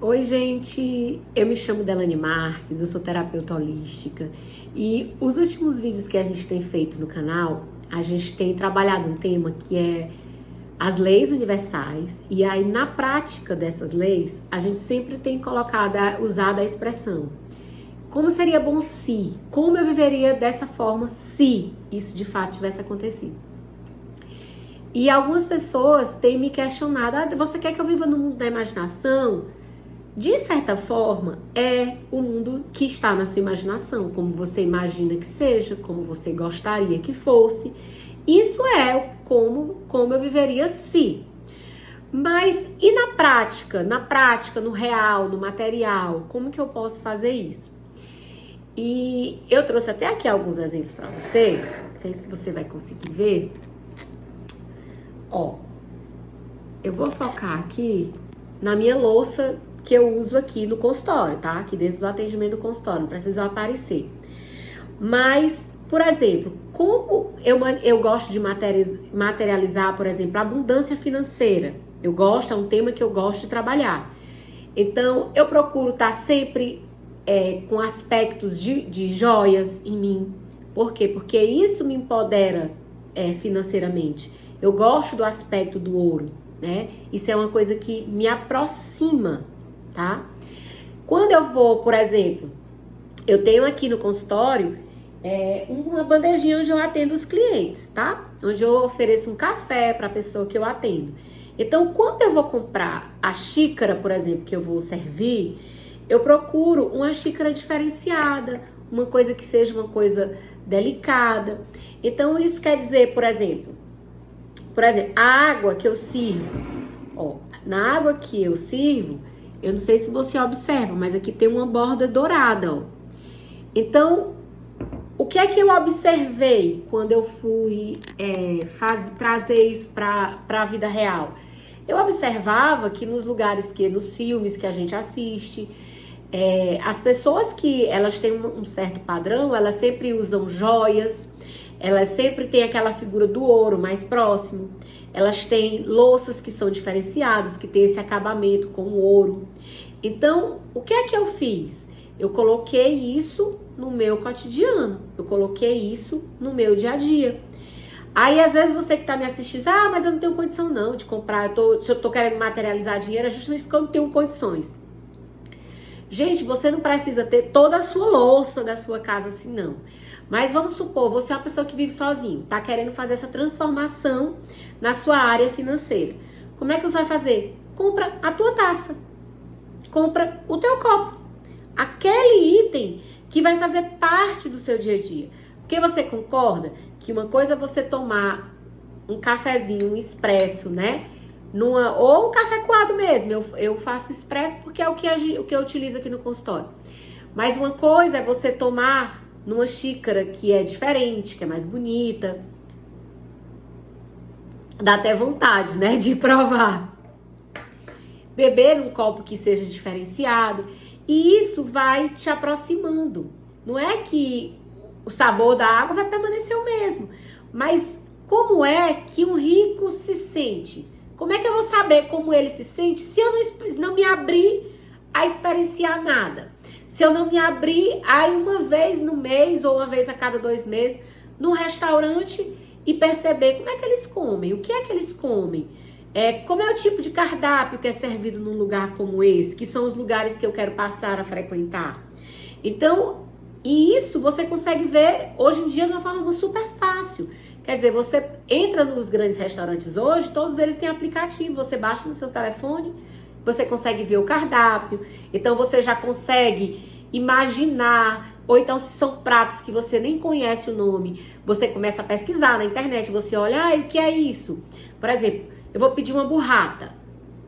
Oi, gente! Eu me chamo Delane Marques, eu sou terapeuta holística e os últimos vídeos que a gente tem feito no canal, a gente tem trabalhado um tema que é as leis universais e aí na prática dessas leis, a gente sempre tem usado a expressão como seria bom se, como eu viveria dessa forma se isso de fato tivesse acontecido. E algumas pessoas têm me questionado, você quer que eu viva no mundo da imaginação? De certa forma, é o mundo que está na sua imaginação, como você imagina que seja, como você gostaria que fosse. Isso é como eu viveria se. Mas e na prática? Na prática, no real, no material, como que eu posso fazer isso? E eu trouxe até aqui alguns exemplos para você, não sei se você vai conseguir ver. Ó, eu vou focar aqui na minha louça que eu uso aqui no consultório, tá? Aqui dentro do atendimento do consultório, não precisa aparecer. Mas, por exemplo, como eu gosto de materializar, por exemplo, a abundância financeira. É um tema que eu gosto de trabalhar. Então, eu procuro estar sempre com aspectos de joias em mim. Por quê? Porque isso me empodera financeiramente. Eu gosto do aspecto do ouro, né? Isso é uma coisa que me aproxima, tá? Quando eu vou, por exemplo, eu tenho aqui no consultório uma bandejinha onde eu atendo os clientes, tá? Onde eu ofereço um café para a pessoa que eu atendo. Então, quando eu vou comprar a xícara, por exemplo, que eu vou servir, eu procuro uma xícara diferenciada, uma coisa que seja uma coisa delicada. Então, isso quer dizer, por exemplo, a água que eu sirvo, ó, na água que eu sirvo, eu não sei se você observa, mas aqui tem uma borda dourada, ó. Então, o que é que eu observei quando eu fui trazer isso para a vida real? Eu observava que nos nos filmes que a gente assiste, as pessoas que elas têm um certo padrão, elas sempre usam joias, elas sempre têm aquela figura do ouro mais próximo, elas têm louças que são diferenciadas, que têm esse acabamento com o ouro. Então, o que é que eu fiz? Eu coloquei isso no meu cotidiano, eu coloquei isso no meu dia a dia. Aí, às vezes, você que tá me assistindo, mas eu não tenho condição não de comprar, se eu tô querendo materializar dinheiro, é justamente porque eu não tenho condições. Gente, você não precisa ter toda a sua louça da sua casa assim, não. Mas vamos supor, você é uma pessoa que vive sozinho, tá querendo fazer essa transformação na sua área financeira. Como é que você vai fazer? Compra a tua taça. Compra o teu copo. Aquele item que vai fazer parte do seu dia a dia. Porque você concorda que uma coisa é você tomar um cafezinho, um expresso, né? Ou um café coado mesmo. Eu faço expresso porque é o que eu utilizo aqui no consultório. Mas uma coisa é você tomar numa xícara que é diferente, que é mais bonita. Dá até vontade, né, de provar. Beber num copo que seja diferenciado. E isso vai te aproximando. Não é que o sabor da água vai permanecer o mesmo. Mas como é que um rico se sente? Como é que eu vou saber como ele se sente se eu não me abrir a experienciar nada? Se eu não me abrir aí uma vez no mês ou uma vez a cada 2 meses num restaurante e perceber como é que eles comem, o que é que eles comem, como é o tipo de cardápio que é servido num lugar como esse, que são os lugares que eu quero passar a frequentar. Então, e isso você consegue ver hoje em dia de uma forma super fácil. Quer dizer, você entra nos grandes restaurantes hoje, todos eles têm aplicativo, você baixa no seu telefone, você consegue ver o cardápio, então você já consegue imaginar, ou então se são pratos que você nem conhece o nome, você começa a pesquisar na internet, você olha, o que é isso? Por exemplo, eu vou pedir uma burrata,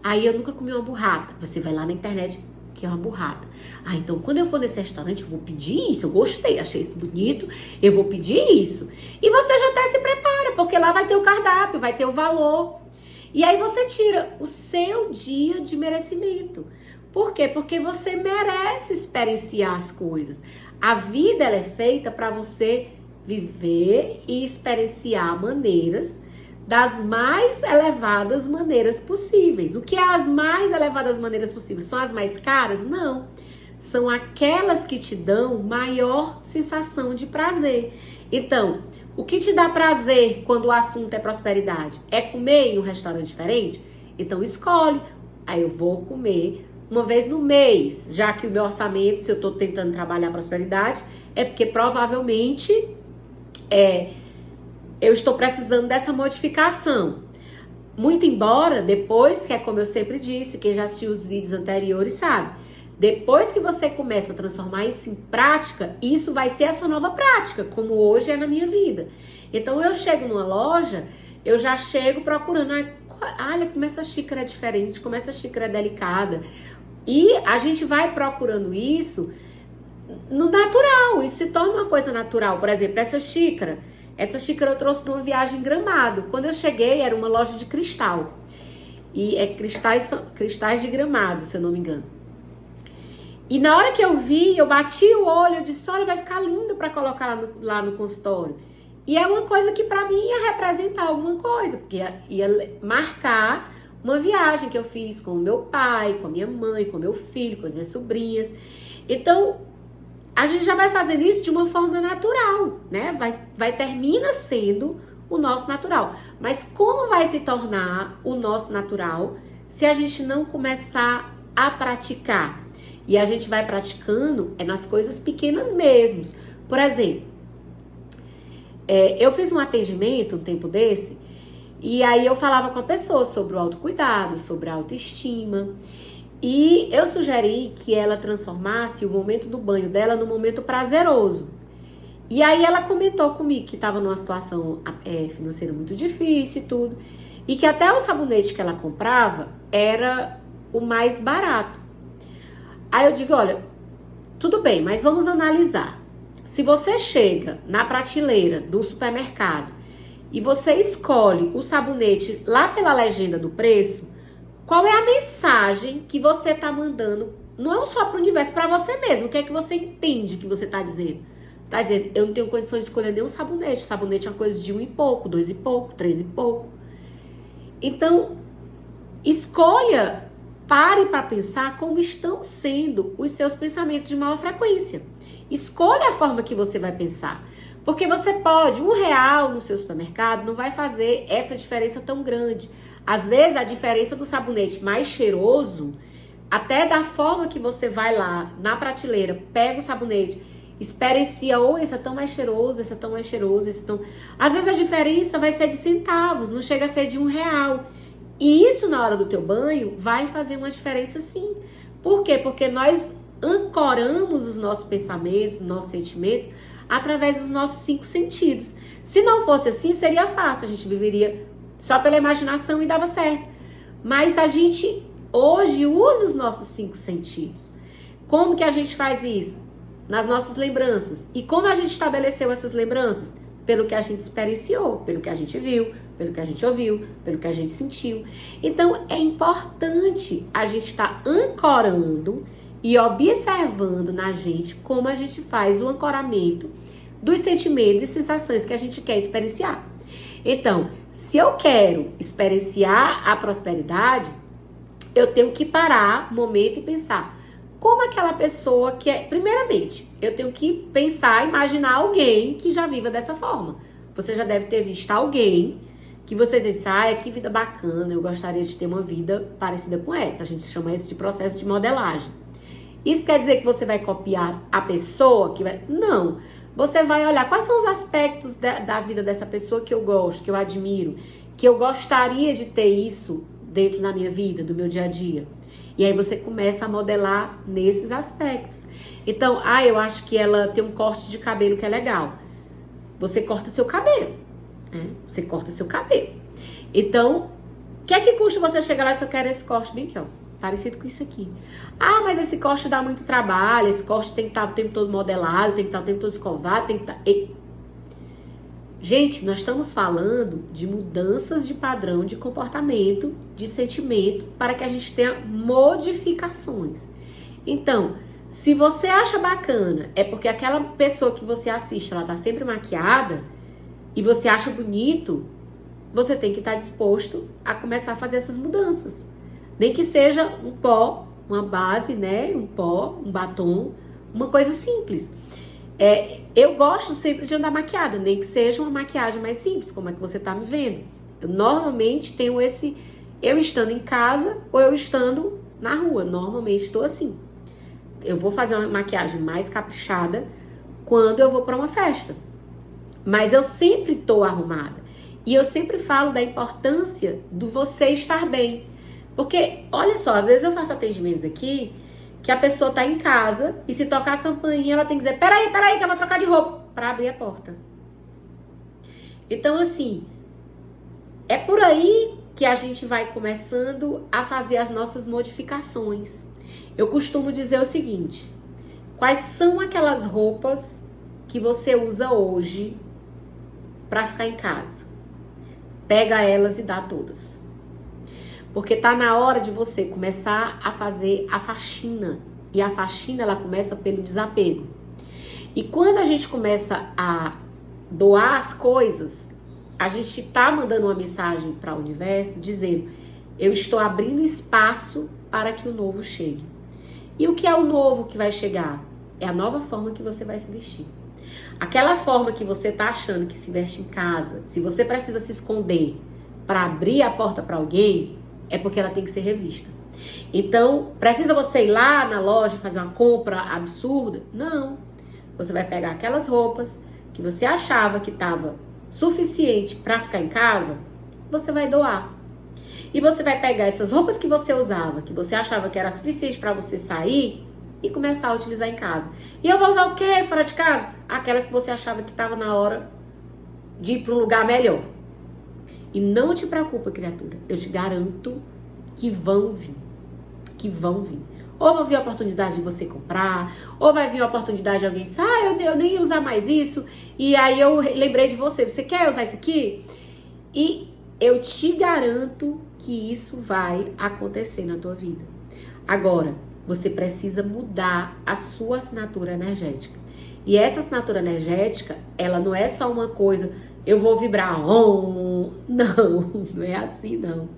aí eu nunca comi uma burrata, você vai lá na internet, que é uma burrata. Então quando eu for nesse restaurante eu vou pedir isso, eu gostei, achei isso bonito, eu vou pedir isso. E você já até se prepara, porque lá vai ter o cardápio, vai ter o valor. E aí você tira o seu dia de merecimento. Por quê? Porque você merece experienciar as coisas. A vida ela é feita para você viver e experienciar maneiras das mais elevadas maneiras possíveis. O que é as mais elevadas maneiras possíveis? São as mais caras? Não. São aquelas que te dão maior sensação de prazer. Então, o que te dá prazer quando o assunto é prosperidade? É comer em um restaurante diferente? Então escolhe. Aí eu vou comer uma vez no mês, já que o meu orçamento, se eu estou tentando trabalhar prosperidade, é porque provavelmente eu estou precisando dessa modificação. Muito embora, depois, que é como eu sempre disse, quem já assistiu os vídeos anteriores sabe, depois que você começa a transformar isso em prática, isso vai ser a sua nova prática, como hoje é na minha vida. Então eu chego numa loja, eu já chego procurando, olha como essa xícara é diferente, como essa xícara é delicada. E a gente vai procurando isso no natural, isso se torna uma coisa natural. Por exemplo, essa xícara eu trouxe de uma viagem em Gramado. Quando eu cheguei, era uma loja de cristal. E é cristais de Gramado, se eu não me engano. E na hora que eu vi, eu bati o olho, eu disse, olha, vai ficar lindo para colocar lá no consultório. E é uma coisa que para mim ia representar alguma coisa, porque ia marcar uma viagem que eu fiz com o meu pai, com a minha mãe, com o meu filho, com as minhas sobrinhas. Então, a gente já vai fazendo isso de uma forma natural, né? Termina sendo o nosso natural. Mas como vai se tornar o nosso natural se a gente não começar a praticar? E a gente vai praticando nas coisas pequenas mesmo. Por exemplo, eu fiz um atendimento um tempo desse, e aí eu falava com a pessoa sobre o autocuidado, sobre a autoestima. E eu sugeri que ela transformasse o momento do banho dela num momento prazeroso. E aí ela comentou comigo que estava numa situação financeira muito difícil e tudo. E que até o sabonete que ela comprava era o mais barato. Aí eu digo, olha, tudo bem, mas vamos analisar. Se você chega na prateleira do supermercado e você escolhe o sabonete lá pela legenda do preço, qual é a mensagem que você está mandando? Não só para o universo, para você mesmo. O que é que você entende que você está dizendo? Você está dizendo, eu não tenho condições de escolher nenhum sabonete. O sabonete é uma coisa de 1 e pouco, 2 e pouco, 3 e pouco. Então, escolha, pare para pensar como estão sendo os seus pensamentos de maior frequência. Escolha a forma que você vai pensar. Porque você pode, R$1 no seu supermercado não vai fazer essa diferença tão grande. Às vezes, a diferença do sabonete mais cheiroso, até da forma que você vai lá na prateleira, pega o sabonete, experiencia, esse é tão mais cheiroso, esse é tão mais cheiroso, esse é tão... Às vezes a diferença vai ser de centavos, não chega a ser de R$1. E isso na hora do teu banho vai fazer uma diferença sim. Por quê? Porque nós ancoramos os nossos pensamentos, os nossos sentimentos, através dos nossos 5 sentidos. Se não fosse assim, seria fácil, a gente viveria só pela imaginação e dava certo. Mas a gente hoje usa os nossos 5 sentidos. Como que a gente faz isso? Nas nossas lembranças. E como a gente estabeleceu essas lembranças? Pelo que a gente experienciou, pelo que a gente viu, pelo que a gente ouviu, pelo que a gente sentiu. Então, é importante a gente estar ancorando e observando na gente como a gente faz o ancoramento dos sentimentos e sensações que a gente quer experienciar. Então, se eu quero experienciar a prosperidade, eu tenho que parar um momento e pensar como aquela pessoa que é... Primeiramente, eu tenho que pensar, imaginar alguém que já viva dessa forma. Você já deve ter visto alguém que você diz, que vida bacana, eu gostaria de ter uma vida parecida com essa. A gente chama isso de processo de modelagem. Isso quer dizer que você vai copiar a pessoa que vai... Não. Você vai olhar quais são os aspectos da vida dessa pessoa que eu gosto, que eu admiro, que eu gostaria de ter isso dentro da minha vida, do meu dia a dia. E aí você começa a modelar nesses aspectos. Então, eu acho que ela tem um corte de cabelo que é legal. Você corta seu cabelo, né? Você corta seu cabelo. Então, o que é que custa você chegar lá e eu quero esse corte bem aqui, ó, parecido com isso aqui. Mas esse corte dá muito trabalho, esse corte tem que estar o tempo todo modelado, tem que estar o tempo todo escovado, tem que estar... Gente, nós estamos falando de mudanças de padrão de comportamento, de sentimento, para que a gente tenha modificações. Então, se você acha bacana, é porque aquela pessoa que você assiste, ela tá sempre maquiada, e você acha bonito, você tem que estar disposto a começar a fazer essas mudanças. Nem que seja um pó, uma base, né? Um pó, um batom, uma coisa simples. Eu gosto sempre de andar maquiada, nem que seja uma maquiagem mais simples, como é que você tá me vendo. Eu normalmente tenho eu estando em casa ou eu estando na rua, normalmente estou assim. Eu vou fazer uma maquiagem mais caprichada quando eu vou para uma festa. Mas eu sempre estou arrumada. E eu sempre falo da importância do você estar bem. Porque, olha só, às vezes eu faço atendimentos aqui que a pessoa tá em casa e se tocar a campainha, ela tem que dizer, peraí, que eu vou trocar de roupa, para abrir a porta. Então, assim, é por aí que a gente vai começando a fazer as nossas modificações. Eu costumo dizer o seguinte, quais são aquelas roupas que você usa hoje para ficar em casa? Pega elas e dá todas. Porque tá na hora de você começar a fazer a faxina. E a faxina, ela começa pelo desapego. E quando a gente começa a doar as coisas, a gente tá mandando uma mensagem para o universo dizendo, eu estou abrindo espaço para que o novo chegue. E o que é o novo que vai chegar? É a nova forma que você vai se vestir. Aquela forma que você tá achando que se veste em casa, se você precisa se esconder para abrir a porta para alguém, é porque ela tem que ser revista. Então, precisa você ir lá na loja fazer uma compra absurda? Não. Você vai pegar aquelas roupas que você achava que estava suficiente para ficar em casa, você vai doar. E você vai pegar essas roupas que você usava, que você achava que era suficiente para você sair e começar a utilizar em casa. E eu vou usar o quê fora de casa? Aquelas que você achava que estava na hora de ir para um lugar melhor. E não te preocupa, criatura. Eu te garanto que vão vir. Que vão vir. Ou vai vir a oportunidade de você comprar, ou vai vir a oportunidade de alguém dizer, eu nem ia usar mais isso, e aí eu lembrei de você. Você quer usar isso aqui? E eu te garanto que isso vai acontecer na tua vida. Agora, você precisa mudar a sua assinatura energética. E essa assinatura energética, ela não é só uma coisa, eu vou vibrar, não, não é assim não.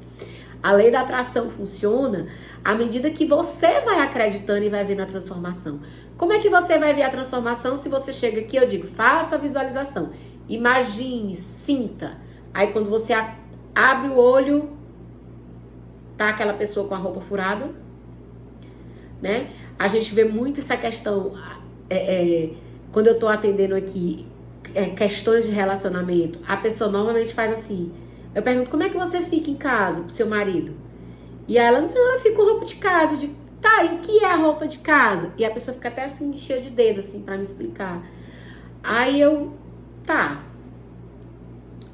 A lei da atração funciona à medida que você vai acreditando e vai vendo a transformação. Como é que você vai ver a transformação se você chega aqui, eu digo, faça a visualização, imagine, sinta. Aí quando você abre o olho, tá aquela pessoa com a roupa furada, né? A gente vê muito essa questão, quando eu tô atendendo aqui, questões de relacionamento, a pessoa normalmente faz assim, eu pergunto, como é que você fica em casa pro seu marido? E aí ela, não, eu fico com roupa de casa. Eu digo, tá, e o que é a roupa de casa? E a pessoa fica até assim, cheia de dedo, assim, pra me explicar. Aí eu, tá.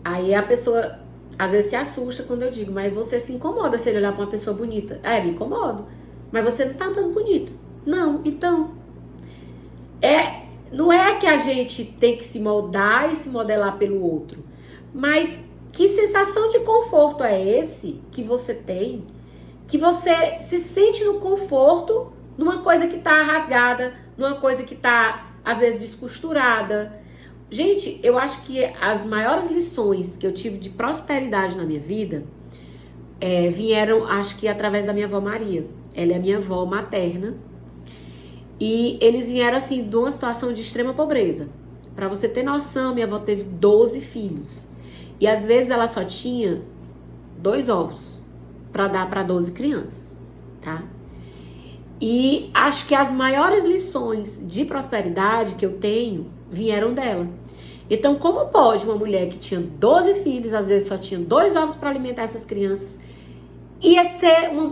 Aí a pessoa, às vezes, se assusta quando eu digo, mas você se incomoda se ele olhar pra uma pessoa bonita? Me incomodo. Mas você não tá andando bonita. Não, então. Não é que a gente tem que se moldar e se modelar pelo outro. Mas que sensação de conforto é esse que você tem? Que você se sente no conforto numa coisa que tá rasgada, numa coisa que tá, às vezes, descosturada. Gente, eu acho que as maiores lições que eu tive de prosperidade na minha vida vieram, acho que através da minha avó Maria. Ela é a minha avó materna. E eles vieram, assim, de uma situação de extrema pobreza. Pra você ter noção, minha avó teve 12 filhos. E às vezes ela só tinha 2 ovos para dar para 12 crianças, tá? E acho que as maiores lições de prosperidade que eu tenho vieram dela. Então, como pode uma mulher que tinha 12 filhos, às vezes só tinha 2 ovos para alimentar essas crianças,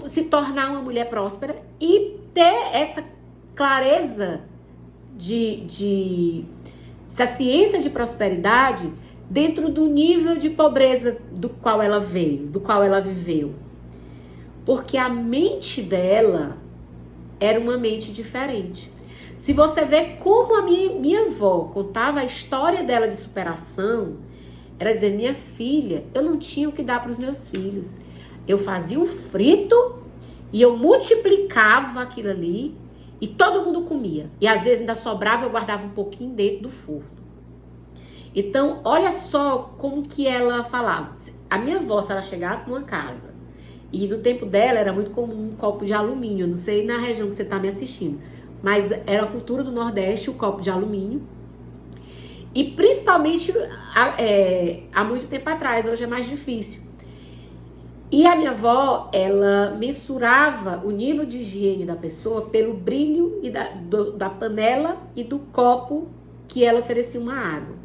se tornar uma mulher próspera e ter essa clareza essa ciência de prosperidade dentro do nível de pobreza do qual ela veio, do qual ela viveu. Porque a mente dela era uma mente diferente. Se você vê como a minha avó contava a história dela de superação, era dizer, minha filha, eu não tinha o que dar para os meus filhos. Eu fazia o frito e eu multiplicava aquilo ali e todo mundo comia. E às vezes ainda sobrava, eu guardava um pouquinho dentro do forno. Então, olha só como que ela falava. A minha avó, se ela chegasse numa casa, e no tempo dela era muito comum um copo de alumínio, não sei na região que você está me assistindo, mas era a cultura do Nordeste o copo de alumínio. E principalmente há muito tempo atrás, hoje é mais difícil. E a minha avó, ela mensurava o nível de higiene da pessoa pelo brilho da panela e do copo que ela oferecia uma água.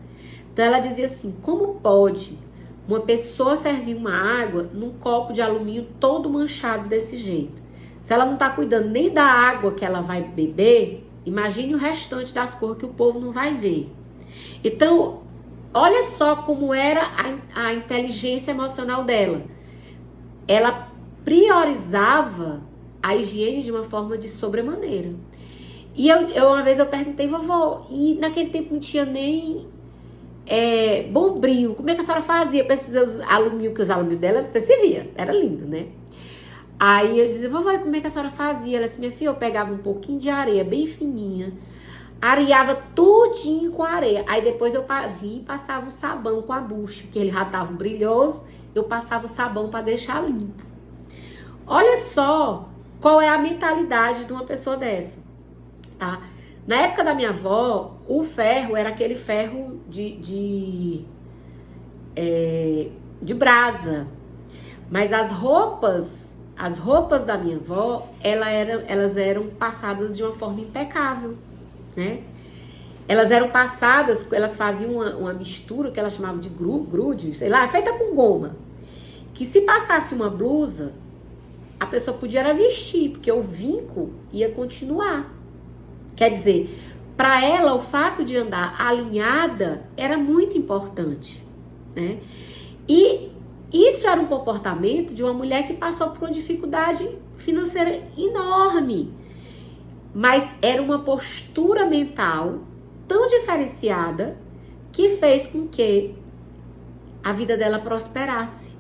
Então ela dizia assim, como pode uma pessoa servir uma água num copo de alumínio todo manchado desse jeito? Se ela não está cuidando nem da água que ela vai beber, imagine o restante das cores que o povo não vai ver. Então, olha só como era a inteligência emocional dela. Ela priorizava a higiene de uma forma de sobremaneira. E uma vez eu perguntei, vovó, e naquele tempo não tinha nem bombril. Como é que a senhora fazia para esses alumínio, que os alumínios dela, você se via, era lindo, né? Aí eu dizia, vovó, como é que a senhora fazia? Ela disse, minha filha, eu pegava um pouquinho de areia bem fininha, areava tudinho com areia. Aí depois eu vinha e passava o sabão com a bucha, que ele já estava brilhoso, eu passava o sabão para deixar limpo. Olha só qual é a mentalidade de uma pessoa dessa, tá? Na época da minha avó, o ferro era aquele ferro de brasa. Mas as roupas da minha avó, elas eram passadas de uma forma impecável, né? Elas eram passadas, elas faziam uma mistura que elas chamavam de grude, sei lá, feita com goma. Que se passasse uma blusa, a pessoa podia era vestir, porque o vinco ia continuar. Quer dizer, para ela o fato de andar alinhada era muito importante, né? E isso era um comportamento de uma mulher que passou por uma dificuldade financeira enorme. Mas era uma postura mental tão diferenciada que fez com que a vida dela prosperasse.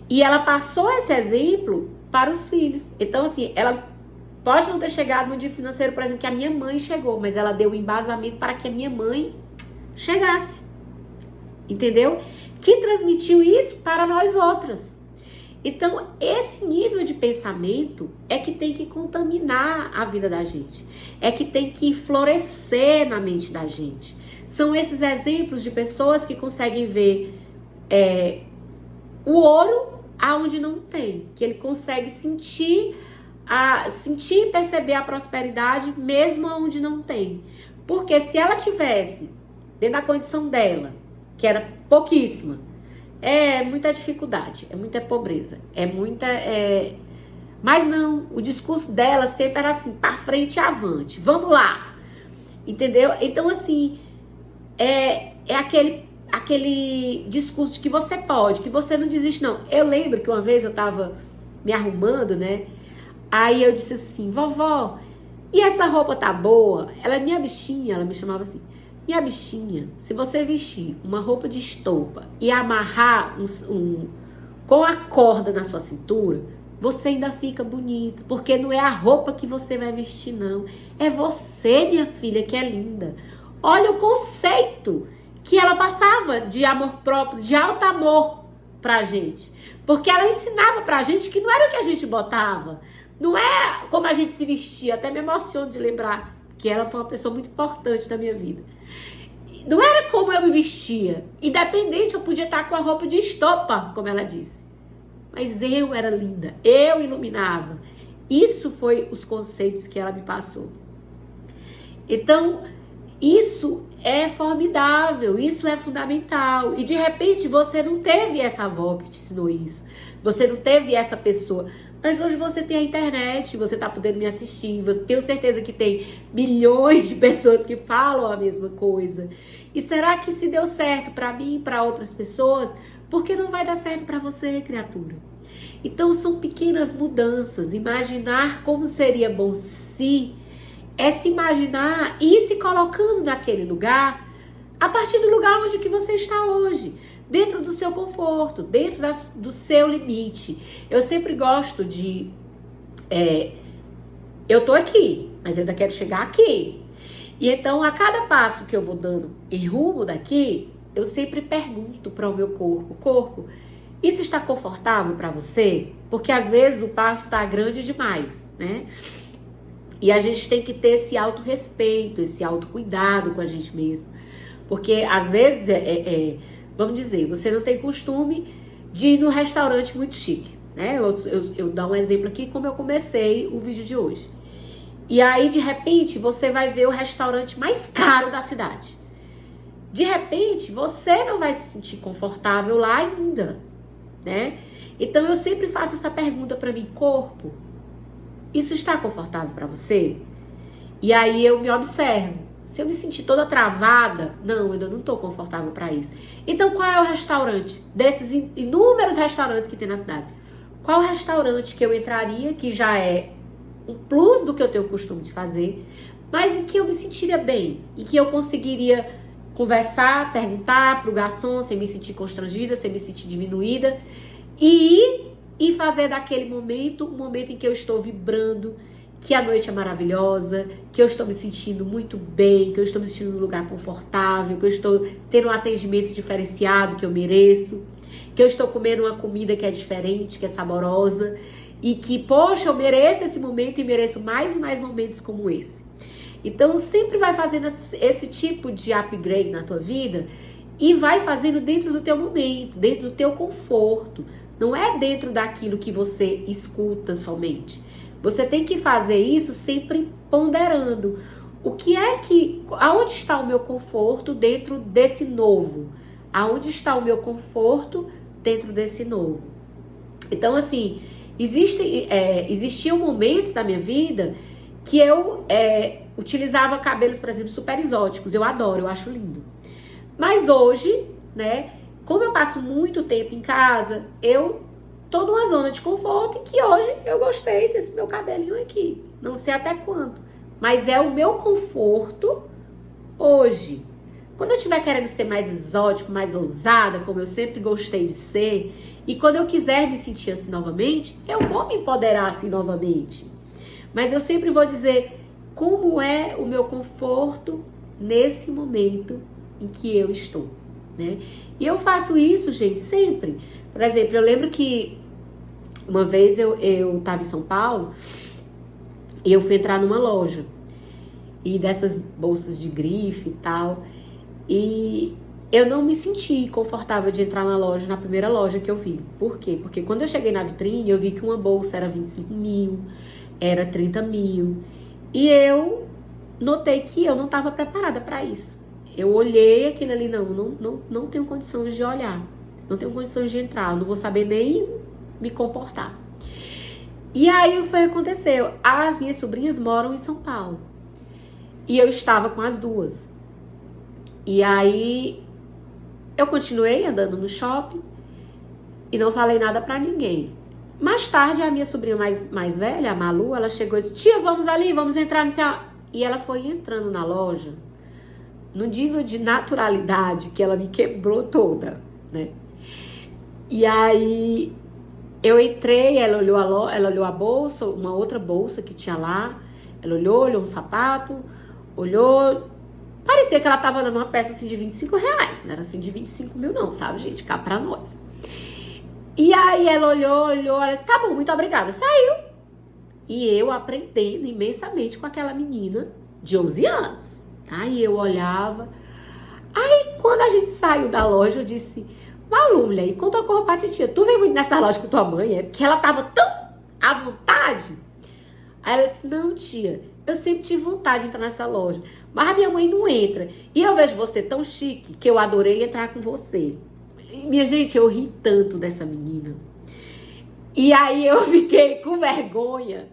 E ela passou esse exemplo para os filhos. Então, assim, ela pode não ter chegado no dia financeiro, por exemplo, que a minha mãe chegou, mas ela deu o embasamento para que a minha mãe chegasse. Entendeu? Que transmitiu isso para nós outras. Então, esse nível de pensamento é que tem que contaminar a vida da gente. É que tem que florescer na mente da gente. São esses exemplos de pessoas que conseguem ver o ouro aonde não tem. Que ele consegue sentir e perceber a prosperidade mesmo onde não tem. Porque se ela tivesse, dentro da condição dela, que era pouquíssima, é muita dificuldade, é muita pobreza, é muita... Mas não, o discurso dela sempre era assim, para frente e avante, vamos lá, entendeu? Então, assim, é aquele discurso de que você pode, que você não desiste, não. Eu lembro que uma vez eu tava me arrumando, né? Aí eu disse assim, vovó, e essa roupa tá boa? Ela é minha bichinha, ela me chamava assim, minha bichinha, se você vestir uma roupa de estopa e amarrar com a corda na sua cintura, você ainda fica bonito, porque não é a roupa que você vai vestir, não. É você, minha filha, que é linda. Olha o conceito que ela passava de amor próprio, de alto amor pra gente. Porque ela ensinava pra gente que não era o que a gente botava, não é como a gente se vestia. Até me emociono de lembrar que ela foi uma pessoa muito importante na minha vida. Não era como eu me vestia. Independente, eu podia estar com a roupa de estopa, como ela disse. Mas eu era linda, eu iluminava. Isso foi os conceitos que ela me passou. Então, isso é formidável, isso é fundamental. E de repente você não teve essa avó que te ensinou isso. Você não teve essa pessoa. Mas hoje você tem a internet, você está podendo me assistir, tenho certeza que tem milhões de pessoas que falam a mesma coisa. E será que se deu certo para mim e para outras pessoas, por que não vai dar certo para você, criatura? Então são pequenas mudanças. Imaginar como seria bom se se imaginar e se colocando naquele lugar, a partir do lugar onde que você está hoje. Dentro do seu conforto, dentro do seu limite. Eu sempre gosto de... eu tô aqui, mas eu ainda quero chegar aqui. E então, a cada passo que eu vou dando em rumo daqui, eu sempre pergunto para o meu corpo, isso está confortável para você? Porque às vezes o passo está grande demais, né? E a gente tem que ter esse autorrespeito, esse autocuidado com a gente mesmo. Porque às vezes, vamos dizer, você não tem costume de ir num restaurante muito chique, né? Eu dou um exemplo aqui como eu comecei o vídeo de hoje. E aí, de repente, você vai ver o restaurante mais caro da cidade. De repente, você não vai se sentir confortável lá ainda, né? Então, eu sempre faço essa pergunta para mim, corpo, isso está confortável para você? E aí, eu me observo. Se eu me sentir toda travada, não, eu ainda não estou confortável para isso. Então, qual é o restaurante? Desses inúmeros restaurantes que tem na cidade. Qual restaurante que eu entraria, que já é um plus do que eu tenho o costume de fazer, mas em que eu me sentiria bem, em que eu conseguiria conversar, perguntar pro garçom, sem me sentir constrangida, sem me sentir diminuída, e fazer daquele momento um momento em que eu estou vibrando, que a noite é maravilhosa, que eu estou me sentindo muito bem, que eu estou me sentindo num lugar confortável, que eu estou tendo um atendimento diferenciado que eu mereço, que eu estou comendo uma comida que é diferente, que é saborosa, e que, poxa, eu mereço esse momento e mereço mais e mais momentos como esse. Então, sempre vai fazendo esse tipo de upgrade na tua vida e vai fazendo dentro do teu momento, dentro do teu conforto. Não é dentro daquilo que você escuta somente. Você tem que fazer isso sempre ponderando. Aonde está o meu conforto dentro desse novo? Aonde está o meu conforto dentro desse novo? Então, assim, existiam momentos da minha vida que eu utilizava cabelos, por exemplo, super exóticos. Eu adoro, eu acho lindo. Mas hoje, né, como eu passo muito tempo em casa, eu tô numa zona de conforto em que hoje eu gostei desse meu cabelinho aqui. Não sei até quando, mas é o meu conforto hoje. Quando eu estiver querendo ser mais exótico, mais ousada, como eu sempre gostei de ser, e quando eu quiser me sentir assim novamente, eu vou me empoderar assim novamente. Mas eu sempre vou dizer como é o meu conforto nesse momento em que eu estou, né? E eu faço isso, gente, sempre. Por exemplo, eu lembro que uma vez eu estava em São Paulo e eu fui entrar numa loja. E dessas bolsas de grife e tal. E eu não me senti confortável de entrar na loja, na primeira loja que eu vi. Por quê? Porque quando eu cheguei na vitrine, eu vi que uma bolsa era 25 mil, era 30 mil. E eu notei que eu não estava preparada para isso. Eu olhei aquilo ali, não tenho condições de olhar. Não tenho condições de entrar, eu não vou saber nem me comportar. E aí o que foi que aconteceu? As minhas sobrinhas moram em São Paulo. E eu estava com as duas. E aí eu continuei andando no shopping e não falei nada pra ninguém. Mais tarde, a minha sobrinha mais velha, a Malu, ela chegou e disse, tia, vamos ali, vamos entrar nesse... E ela foi entrando na loja num nível de naturalidade que ela me quebrou toda, né? E aí eu entrei, ela olhou a bolsa, uma outra bolsa que tinha lá, ela olhou um sapato, olhou, parecia que ela tava dando uma peça assim de 25 reais, não era assim de 25 mil não, sabe, gente, cá pra nós. E aí ela olhou, ela disse, tá bom, muito obrigada, saiu. E eu aprendendo imensamente com aquela menina de 11 anos. Aí eu olhava, aí quando a gente saiu da loja, eu disse, Malu, mulher, e conta uma coisa pra titia, tu vem muito nessa loja com tua mãe, é? Porque ela tava tão à vontade. Aí ela disse, não, tia, eu sempre tive vontade de entrar nessa loja, mas a minha mãe não entra. E eu vejo você tão chique que eu adorei entrar com você. E, minha gente, eu ri tanto dessa menina. E aí eu fiquei com vergonha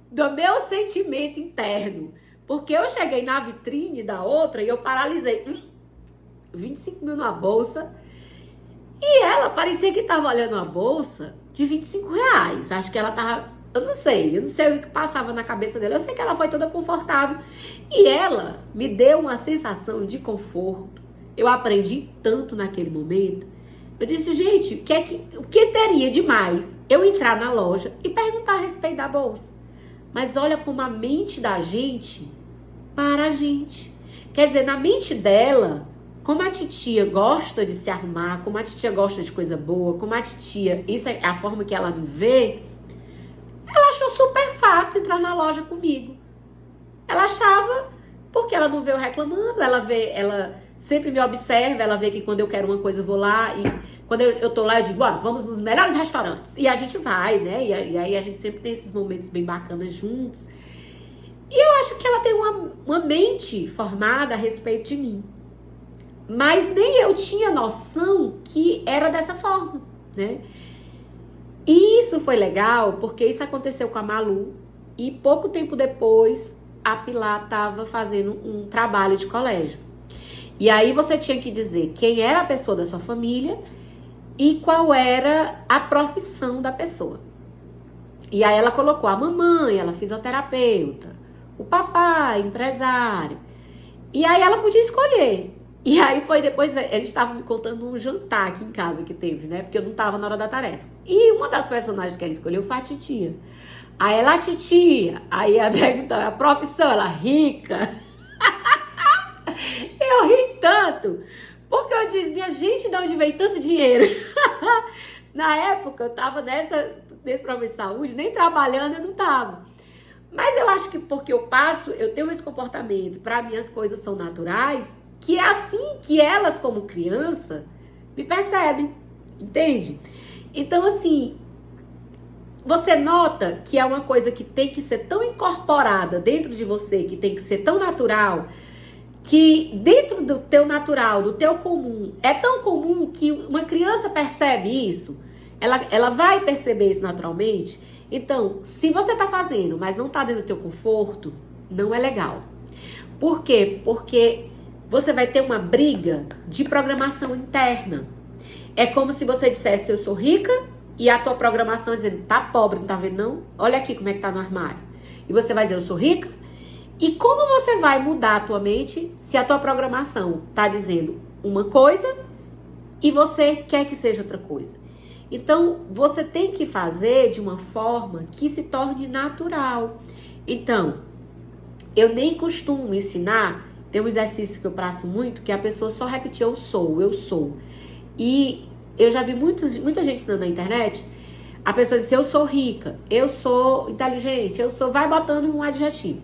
do meu sentimento interno. Porque eu cheguei na vitrine da outra e eu paralisei. 25 mil na bolsa. E ela parecia que tava olhando uma bolsa de 25 reais. Acho que ela tava... Eu não sei o que passava na cabeça dela. Eu sei que ela foi toda confortável. E ela me deu uma sensação de conforto. Eu aprendi tanto naquele momento. Eu disse, gente, o que teria de mais eu entrar na loja e perguntar a respeito da bolsa? Mas olha como a mente da gente para a gente. Quer dizer, na mente dela, como a titia gosta de se arrumar, como a titia gosta de coisa boa, como a titia, isso é a forma que ela me vê, ela achou super fácil entrar na loja comigo. Ela achava, porque ela não vê eu reclamando, ela sempre me observa, ela vê que quando eu quero uma coisa eu vou lá, e quando eu tô lá eu digo, bora, vamos nos melhores restaurantes. E a gente vai, né? E aí a gente sempre tem esses momentos bem bacanas juntos. E eu acho que ela tem uma mente formada a respeito de mim. Mas nem eu tinha noção que era dessa forma, né? E isso foi legal, porque isso aconteceu com a Malu. E pouco tempo depois, a Pilar estava fazendo um trabalho de colégio. E aí você tinha que dizer quem era a pessoa da sua família e qual era a profissão da pessoa. E aí ela colocou a mamãe, ela fisioterapeuta, o papai, empresário. E aí ela podia escolher. E aí foi depois, eles estavam me contando um jantar aqui em casa que teve, né? Porque eu não tava na hora da tarefa. E uma das personagens que ela escolheu foi a titia. Aí ela, titia. Aí a pergunta, a profissão, ela rica. Eu ri tanto. Porque eu disse, minha gente, de onde veio tanto dinheiro? Na época, eu tava nesse problema de saúde, nem trabalhando eu não tava. Mas eu acho que porque eu tenho esse comportamento, para mim as coisas são naturais, que é assim que elas, como criança, me percebem, entende? Então, assim, você nota que é uma coisa que tem que ser tão incorporada dentro de você, que tem que ser tão natural, que dentro do teu natural, do teu comum, é tão comum que uma criança percebe isso, ela vai perceber isso naturalmente. Então, se você tá fazendo, mas não tá dentro do teu conforto, não é legal. Por quê? Porque você vai ter uma briga de programação interna. É como se você dissesse, eu sou rica, e a tua programação dizendo, tá pobre, não tá vendo não? Olha aqui como é que tá no armário. E você vai dizer, eu sou rica. E como você vai mudar a tua mente se a tua programação tá dizendo uma coisa e você quer que seja outra coisa? Então, você tem que fazer de uma forma que se torne natural. Então, eu nem costumo ensinar. Tem um exercício que eu prazo muito, que a pessoa só repetir eu sou. E eu já vi muita gente ensinando na internet, a pessoa diz, eu sou rica, eu sou inteligente, vai botando um adjetivo.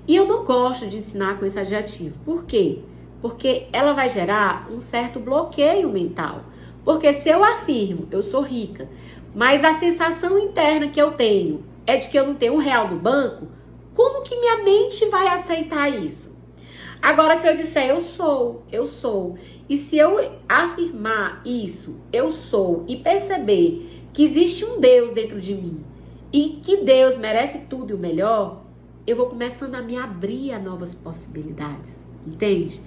E eu não gosto de ensinar com esse adjetivo. Por quê? Porque ela vai gerar um certo bloqueio mental. Porque se eu afirmo, eu sou rica, mas a sensação interna que eu tenho é de que eu não tenho R$1 no banco, como que minha mente vai aceitar isso? Agora, se eu disser eu sou, e se eu afirmar isso, eu sou, e perceber que existe um Deus dentro de mim, e que Deus merece tudo e o melhor, eu vou começando a me abrir a novas possibilidades, entende?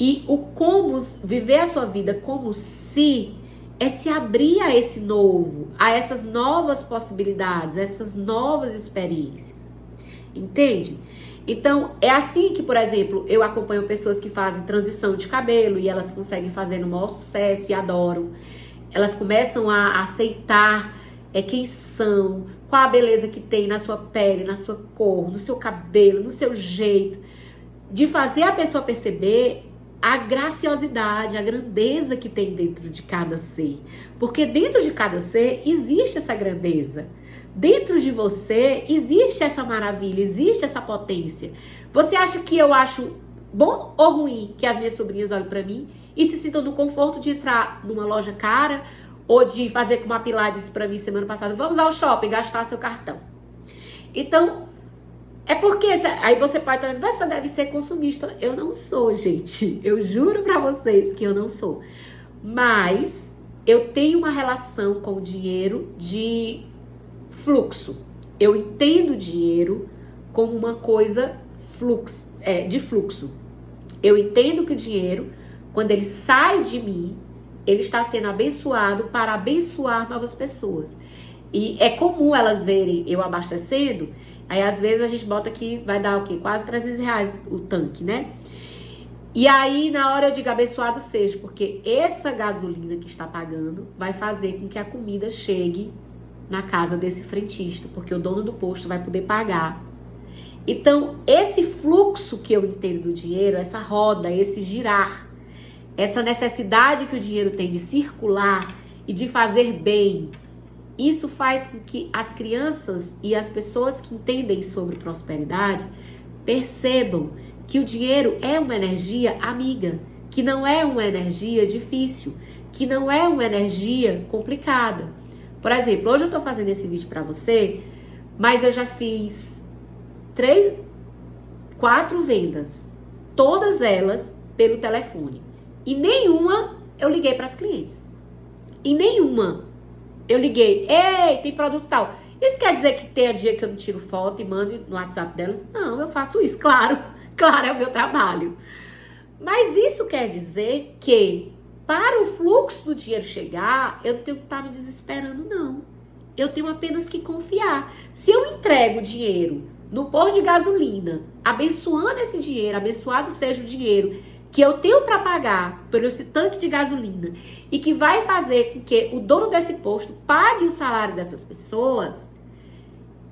E o como viver a sua vida como se é se abrir a esse novo, a essas novas possibilidades, essas novas experiências, entende? Então, é assim que, por exemplo, eu acompanho pessoas que fazem transição de cabelo e elas conseguem fazer no maior sucesso e adoram. Elas começam a aceitar quem são, qual a beleza que tem na sua pele, na sua cor, no seu cabelo, no seu jeito, de fazer a pessoa perceber a graciosidade, a grandeza que tem dentro de cada ser. Porque dentro de cada ser existe essa grandeza. Dentro de você existe essa maravilha, existe essa potência. Você acha que eu acho bom ou ruim que as minhas sobrinhas olhem pra mim e se sintam no conforto de entrar numa loja cara ou de fazer como a Pilar disse pra mim semana passada, vamos ao shopping gastar seu cartão? Então, é porque aí você pode estar dizendo, você deve ser consumista. Eu não sou, gente. Eu juro pra vocês que eu não sou. Mas eu tenho uma relação com o dinheiro de fluxo. Eu entendo o dinheiro como uma coisa de fluxo. Eu entendo que o dinheiro, quando ele sai de mim, ele está sendo abençoado para abençoar novas pessoas. E é comum elas verem eu abastecendo, aí às vezes a gente bota aqui, vai dar o quê? Quase R$300 o tanque, né? E aí na hora eu digo abençoado seja, porque essa gasolina que está pagando vai fazer com que a comida chegue na casa desse frentista, porque o dono do posto vai poder pagar Então, esse fluxo que eu entendo do dinheiro, essa roda, esse girar, essa necessidade que o dinheiro tem de circular e de fazer bem, isso faz com que as crianças e as pessoas que entendem sobre prosperidade percebam que o dinheiro é uma energia amiga, que não é uma energia difícil, que não é uma energia complicada. Por exemplo, hoje eu tô fazendo esse vídeo para você, mas eu já fiz 4 vendas, todas elas pelo telefone. E nenhuma eu liguei para as clientes. E nenhuma eu liguei, ei, tem produto tal. Isso quer dizer que tem dia que eu não tiro foto e mando no WhatsApp delas? Não, eu faço isso, claro, claro, é o meu trabalho. Mas isso quer dizer que para o fluxo do dinheiro chegar, eu não tenho que estar me desesperando, não. Eu tenho apenas que confiar. Se eu entrego dinheiro no posto de gasolina, abençoando esse dinheiro, abençoado seja o dinheiro que eu tenho para pagar por esse tanque de gasolina e que vai fazer com que o dono desse posto pague o salário dessas pessoas,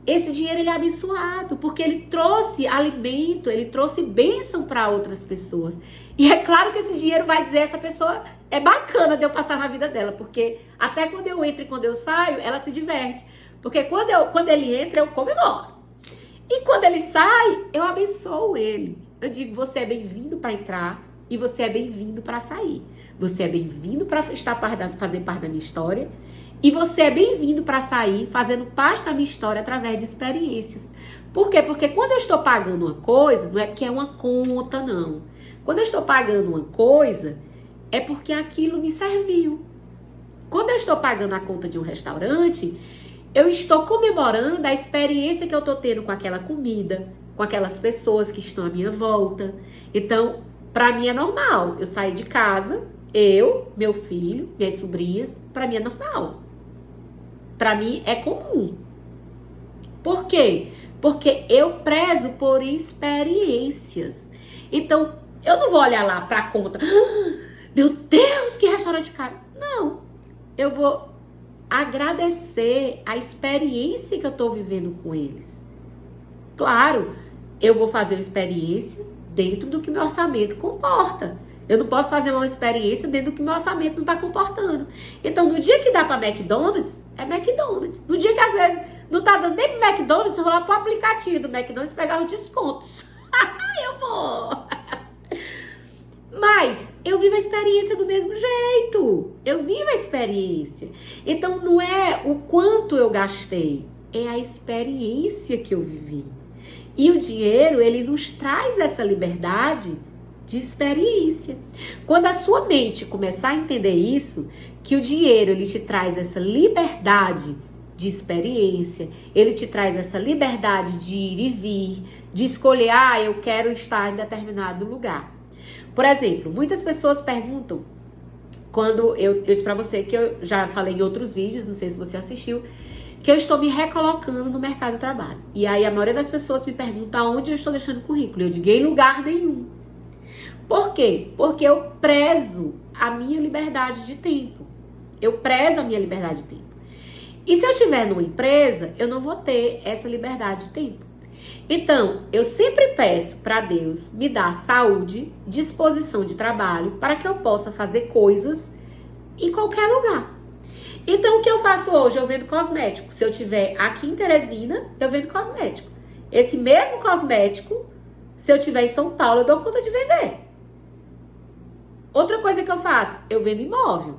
esse dinheiro ele é abençoado, porque ele trouxe alimento, ele trouxe bênção para outras pessoas. E é claro que esse dinheiro vai dizer, essa pessoa é bacana de eu passar na vida dela, porque até quando eu entro e quando eu saio, ela se diverte. Porque quando ele entra, eu comemoro. E quando ele sai, eu abençoo ele. Eu digo, você é bem-vindo para entrar e você é bem-vindo para sair. Você é bem-vindo para fazer parte da minha história e você é bem-vindo para sair fazendo parte da minha história através de experiências. Por quê? Porque quando eu estou pagando uma coisa, não é porque é uma conta, não. Quando eu estou pagando uma coisa, é porque aquilo me serviu. Quando eu estou pagando a conta de um restaurante, eu estou comemorando a experiência que eu estou tendo com aquela comida, com aquelas pessoas que estão à minha volta. Então, para mim é normal. Eu sair de casa, eu, meu filho, minhas sobrinhas, para mim é normal. Para mim é comum. Por quê? Porque eu prezo por experiências. Então, eu não vou olhar lá para a conta. Meu Deus, que restaurante caro. Não. Eu vou agradecer a experiência que eu estou vivendo com eles. Claro, eu vou fazer uma experiência dentro do que meu orçamento comporta. Eu não posso fazer uma experiência dentro do que meu orçamento não está comportando. Então, no dia que dá para McDonald's, é McDonald's. No dia que às vezes não está dando nem para McDonald's, eu vou lá para o aplicativo do McDonald's pegar os descontos. Eu vou. Mas eu vivo a experiência do mesmo jeito. Eu vivo a experiência. Então, não é o quanto eu gastei, é a experiência que eu vivi. E o dinheiro, ele nos traz essa liberdade de experiência. Quando a sua mente começar a entender isso, que o dinheiro, ele te traz essa liberdade de experiência, ele te traz essa liberdade de ir e vir, de escolher, eu quero estar em determinado lugar. Por exemplo, muitas pessoas perguntam, quando eu disse pra você que eu já falei em outros vídeos, não sei se você assistiu, que eu estou me recolocando no mercado de trabalho. E aí a maioria das pessoas me pergunta aonde eu estou deixando currículo. Eu digo, em lugar nenhum. Por quê? Porque eu prezo a minha liberdade de tempo. Eu prezo a minha liberdade de tempo. E se eu estiver numa empresa, eu não vou ter essa liberdade de tempo. Então, eu sempre peço para Deus me dar saúde, disposição de trabalho, para que eu possa fazer coisas em qualquer lugar. Então, o que eu faço hoje? Eu vendo cosmético. Se eu tiver aqui em Teresina, eu vendo cosmético. Esse mesmo cosmético, se eu tiver em São Paulo, eu dou conta de vender. Outra coisa que eu faço, eu vendo imóvel.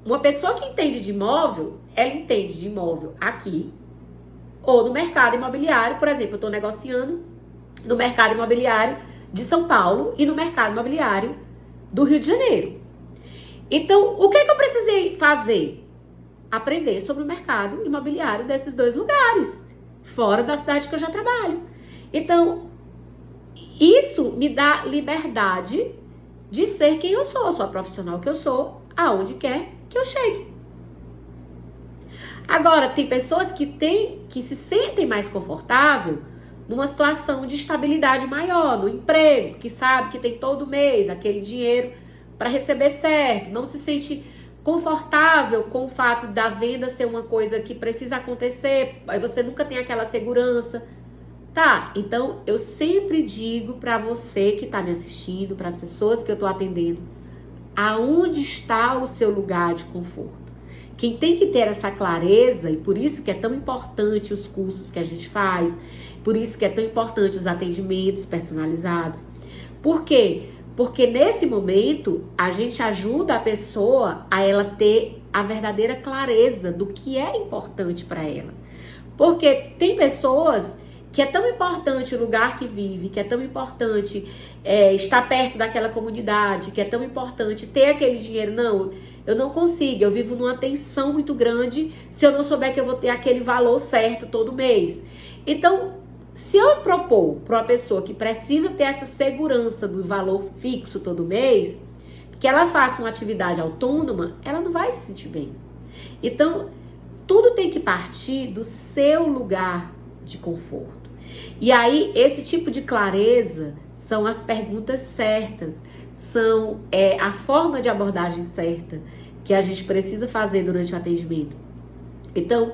Uma pessoa que entende de imóvel, ela entende de imóvel aqui ou no mercado imobiliário. Por exemplo, eu estou negociando no mercado imobiliário de São Paulo e no mercado imobiliário do Rio de Janeiro. Então, o que é que eu precisei fazer? Aprender sobre o mercado imobiliário desses dois lugares, fora da cidade que eu já trabalho. Então, isso me dá liberdade de ser quem eu sou a profissional que eu sou, aonde quer que eu chegue. Agora, tem pessoas que se sentem mais confortável numa situação de estabilidade maior, no emprego, que sabe que tem todo mês aquele dinheiro para receber certo, não se sente confortável com o fato da venda ser uma coisa que precisa acontecer, aí você nunca tem aquela segurança. Tá, então eu sempre digo para você que tá me assistindo, para as pessoas que eu tô atendendo, aonde está o seu lugar de conforto. Quem tem que ter essa clareza, e por isso que é tão importante os cursos que a gente faz, por isso que é tão importante os atendimentos personalizados. Por quê? Porque nesse momento a gente ajuda a pessoa a ela ter a verdadeira clareza do que é importante para ela. Porque tem pessoas que é tão importante o lugar que vive, que é tão importante estar perto daquela comunidade, que é tão importante ter aquele dinheiro. Não, eu não consigo, eu vivo numa tensão muito grande se eu não souber que eu vou ter aquele valor certo todo mês. Então, se eu propor para uma pessoa que precisa ter essa segurança do valor fixo todo mês, que ela faça uma atividade autônoma, ela não vai se sentir bem. Então, tudo tem que partir do seu lugar de conforto. E aí, esse tipo de clareza são as perguntas certas, são a forma de abordagem certa que a gente precisa fazer durante o atendimento. Então,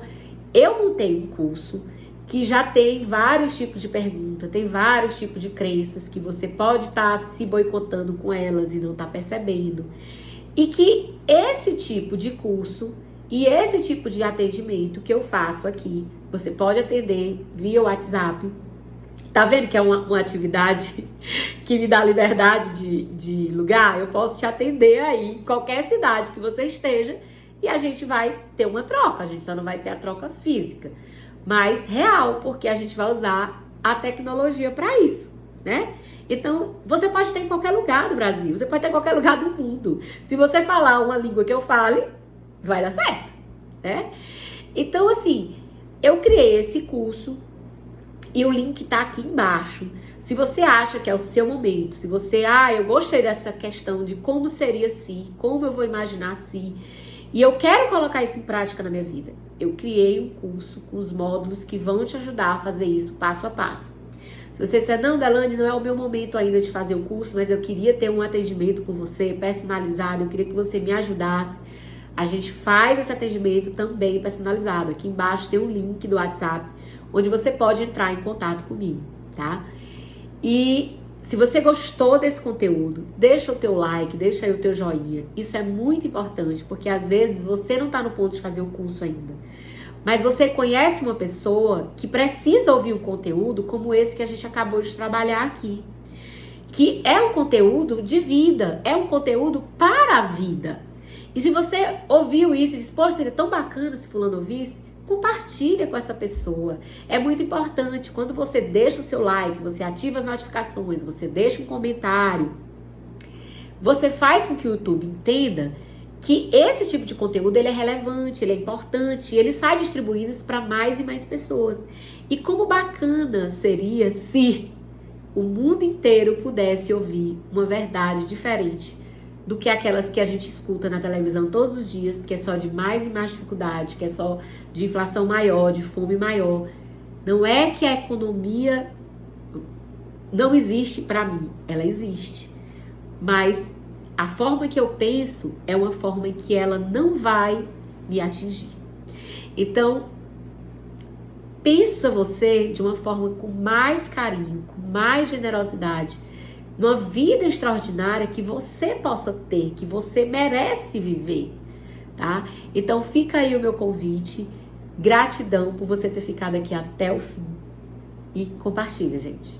eu montei um curso que já tem vários tipos de perguntas, tem vários tipos de crenças que você pode estar se boicotando com elas e não estar percebendo. E que esse tipo de curso e esse tipo de atendimento que eu faço aqui, você pode atender via WhatsApp. Tá vendo que é uma atividade que me dá liberdade de lugar? Eu posso te atender aí em qualquer cidade que você esteja e a gente vai ter uma troca. A gente só não vai ter a troca física, mas real, porque a gente vai usar a tecnologia para isso, né? Então, você pode ter em qualquer lugar do Brasil, você pode ter em qualquer lugar do mundo. Se você falar uma língua que eu fale, vai dar certo, né? Então, assim, eu criei esse curso e o link tá aqui embaixo. Se você acha que é o seu momento, se você, eu gostei dessa questão de como seria se, como eu vou imaginar se, e eu quero colocar isso em prática na minha vida. Eu criei um curso com os módulos que vão te ajudar a fazer isso passo a passo. Se você disser, não, Delane, não é o meu momento ainda de fazer o curso, mas eu queria ter um atendimento com você personalizado, eu queria que você me ajudasse. A gente faz esse atendimento também personalizado. Aqui embaixo tem um link do WhatsApp, onde você pode entrar em contato comigo, tá? E se você gostou desse conteúdo, deixa o teu like, deixa aí o teu joinha. Isso é muito importante, porque às vezes você não tá no ponto de fazer o curso ainda. Mas você conhece uma pessoa que precisa ouvir um conteúdo como esse que a gente acabou de trabalhar aqui. Que é um conteúdo de vida, é um conteúdo para a vida. E se você ouviu isso e disse, poxa, seria tão bacana se fulano ouvisse, compartilha com essa pessoa. É muito importante, quando você deixa o seu like, você ativa as notificações, você deixa um comentário, você faz com que o YouTube entenda que esse tipo de conteúdo ele é relevante, ele é importante, ele sai distribuindo isso para mais e mais pessoas. E como bacana seria se o mundo inteiro pudesse ouvir uma verdade diferente do que aquelas que a gente escuta na televisão todos os dias, que é só de mais e mais dificuldade, que é só de inflação maior, de fome maior. Não é que a economia não existe para mim, ela existe. Mas a forma que eu penso é uma forma em que ela não vai me atingir. Então, pensa você de uma forma com mais carinho, com mais generosidade, numa vida extraordinária que você possa ter, que você merece viver, tá? Então fica aí o meu convite, gratidão por você ter ficado aqui até o fim e compartilha, gente.